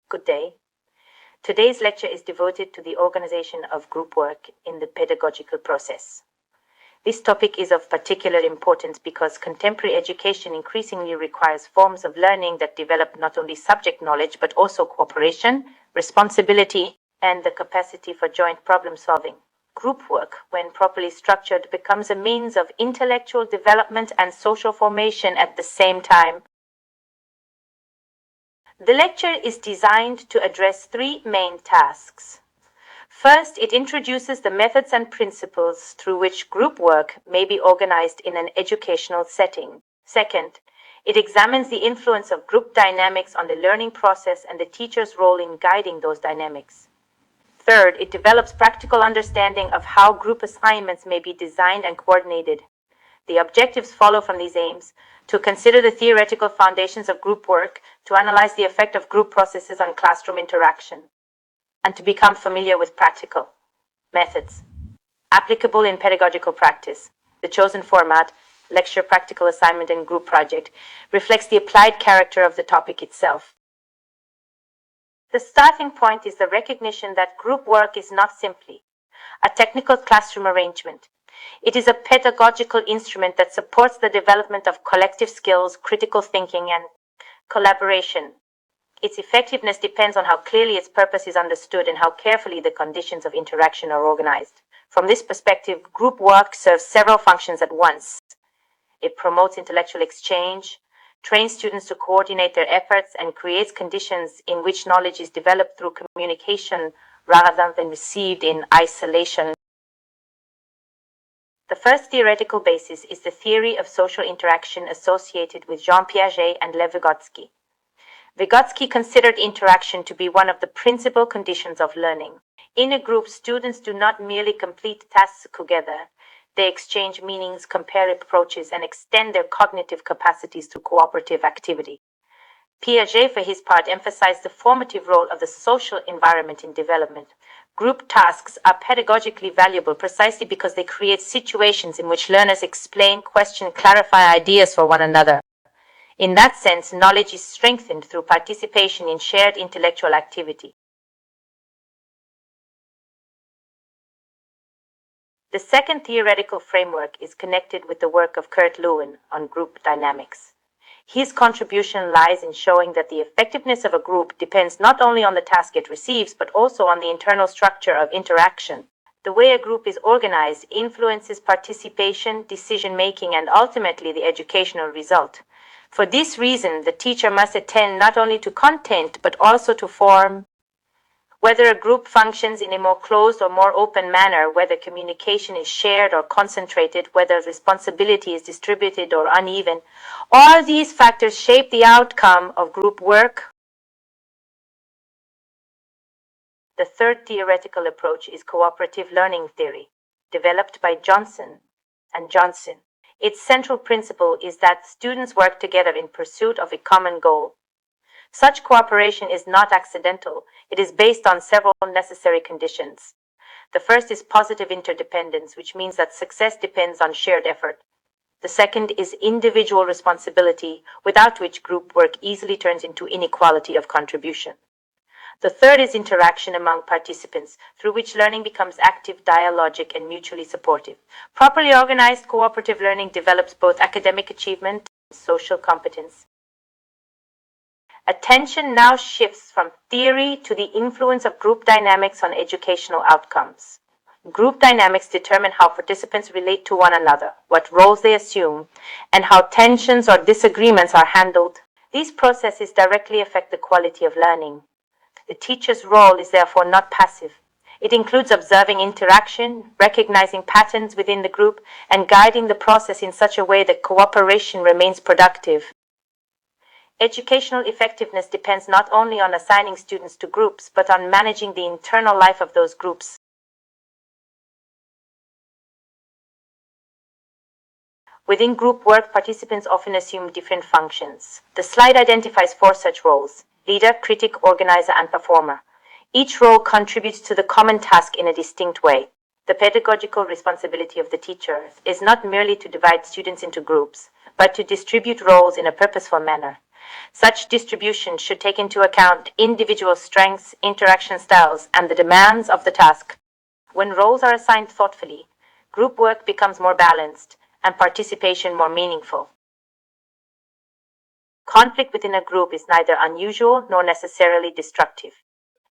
Good day. Today's lecture is devoted to the organization of group work in the pedagogical process. This topic is of particular importance because contemporary education increasingly requires forms of learning that develop not only subject knowledge but also cooperation, responsibility, and the capacity for joint problem solving. Group work, when properly structured, becomes a means of intellectual development and social formation at the same time. The lecture is designed to address three main tasks. First, it introduces the methods and principles through which group work may be organized in an educational setting. Second, it examines the influence of group dynamics on the learning process and the teacher's role in guiding those dynamics. Third, it develops practical understanding of how group assignments may be designed and coordinated. The objectives follow from these aims: to consider the theoretical foundations of group work, to analyze the effect of group processes on classroom interaction, and to become familiar with practical methods applicable in pedagogical practice. The chosen format, lecture, practical assignment, and group project, reflects the applied character of the topic itself. The starting point is the recognition that group work is not simply a technical classroom arrangement. It is a pedagogical instrument that supports the development of collective skills, critical thinking, and collaboration. Its effectiveness depends on how clearly its purpose is understood and how carefully the conditions of interaction are organized. From this perspective, group work serves several functions at once. It promotes intellectual exchange, trains students to coordinate their efforts, and creates conditions in which knowledge is developed through communication rather than received in isolation. The first theoretical basis is the theory of social interaction associated with Jean Piaget and Lev Vygotsky. Vygotsky considered interaction to be one of the principal conditions of learning. In a group, students do not merely complete tasks together. They exchange meanings, compare approaches, and extend their cognitive capacities through cooperative activity. Piaget, for his part, emphasized the formative role of the social environment in development. Group tasks are pedagogically valuable precisely because they create situations in which learners explain, question, clarify ideas for one another. In that sense, knowledge is strengthened through participation in shared intellectual activity. The second theoretical framework is connected with the work of Lewin on group dynamics. His contribution lies in showing that the effectiveness of a group depends not only on the task it receives, but also on the internal structure of interaction. The way a group is organized influences participation, decision-making, and ultimately the educational result. For this reason, the teacher must attend not only to content, but also to form. Whether a group functions in a more closed or more open manner, whether communication is shared or concentrated, whether responsibility is distributed or uneven, all these factors shape the outcome of group work. The third theoretical approach is cooperative learning theory, developed by Johnson and Johnson. Its central principle is that students work together in pursuit of a common goal. Such cooperation is not accidental. It is based on several necessary conditions. The first is positive interdependence, which means that success depends on shared effort. The second is individual responsibility, without which group work easily turns into inequality of contribution. The third is interaction among participants, through which learning becomes active, dialogic, and mutually supportive. Properly organized cooperative learning develops both academic achievement and social competence. Attention now shifts from theory to the influence of group dynamics on educational outcomes. Group dynamics determine how participants relate to one another, what roles they assume, and how tensions or disagreements are handled. These processes directly affect the quality of learning. The teacher's role is therefore not passive. It includes observing interaction, recognizing patterns within the group, and guiding the process in such a way that cooperation remains productive. Educational effectiveness depends not only on assigning students to groups, but on managing the internal life of those groups. Within group work, participants often assume different functions. The slide identifies 4 such roles: leader, critic, organizer, and performer. Each role contributes to the common task in a distinct way. The pedagogical responsibility of the teacher is not merely to divide students into groups, but to distribute roles in a purposeful manner. Such distribution should take into account individual strengths, interaction styles, and the demands of the task. When roles are assigned thoughtfully, group work becomes more balanced and participation more meaningful. Conflict within a group is neither unusual nor necessarily destructive.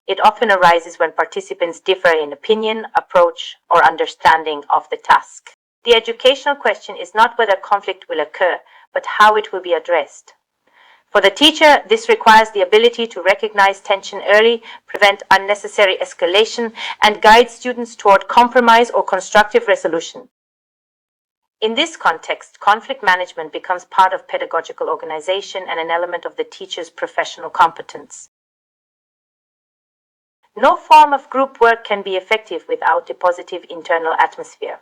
It often arises when participants differ in opinion, approach, or understanding of the task. The educational question is not whether conflict will occur, but how it will be addressed. For the teacher, this requires the ability to recognize tension early, prevent unnecessary escalation, and guide students toward compromise or constructive resolution. In this context, conflict management becomes part of pedagogical organization and an element of the teacher's professional competence. No form of group work can be effective without a positive internal atmosphere.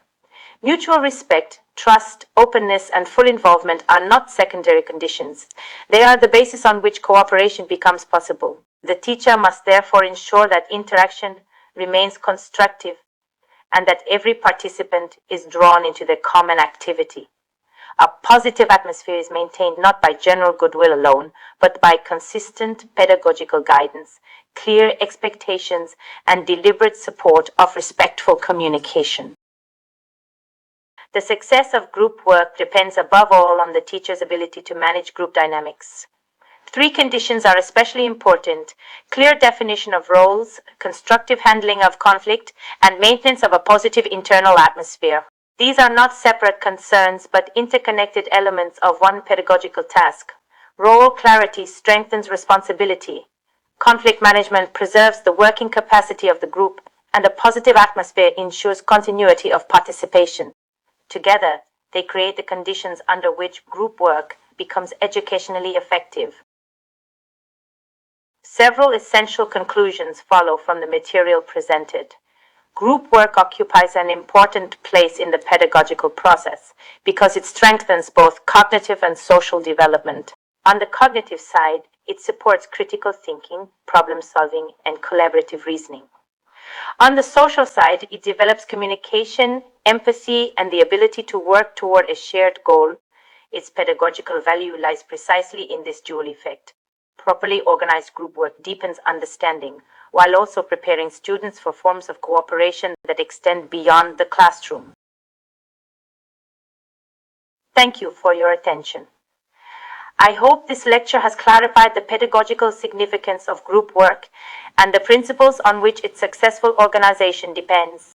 Mutual respect, trust, openness, and full involvement are not secondary conditions. They are the basis on which cooperation becomes possible. The teacher must therefore ensure that interaction remains constructive and that every participant is drawn into the common activity. A positive atmosphere is maintained not by general goodwill alone, but by consistent pedagogical guidance, clear expectations, and deliberate support of respectful communication. The success of group work depends above all on the teacher's ability to manage group dynamics. Three conditions are especially important: clear definition of roles, constructive handling of conflict, and maintenance of a positive internal atmosphere. These are not separate concerns but interconnected elements of one pedagogical task. Role clarity strengthens responsibility. Conflict management preserves the working capacity of the group, and a positive atmosphere ensures continuity of participation. Together, they create the conditions under which group work becomes educationally effective. Several essential conclusions follow from the material presented. Group work occupies an important place in the pedagogical process because it strengthens both cognitive and social development. On the cognitive side, it supports critical thinking, problem solving, and collaborative reasoning. On the social side, it develops communication, empathy, and the ability to work toward a shared goal. Its pedagogical value lies precisely in this dual effect. Properly organized group work deepens understanding, while also preparing students for forms of cooperation that extend beyond the classroom. Thank you for your attention. I hope this lecture has clarified the pedagogical significance of group work and the principles on which its successful organization depends.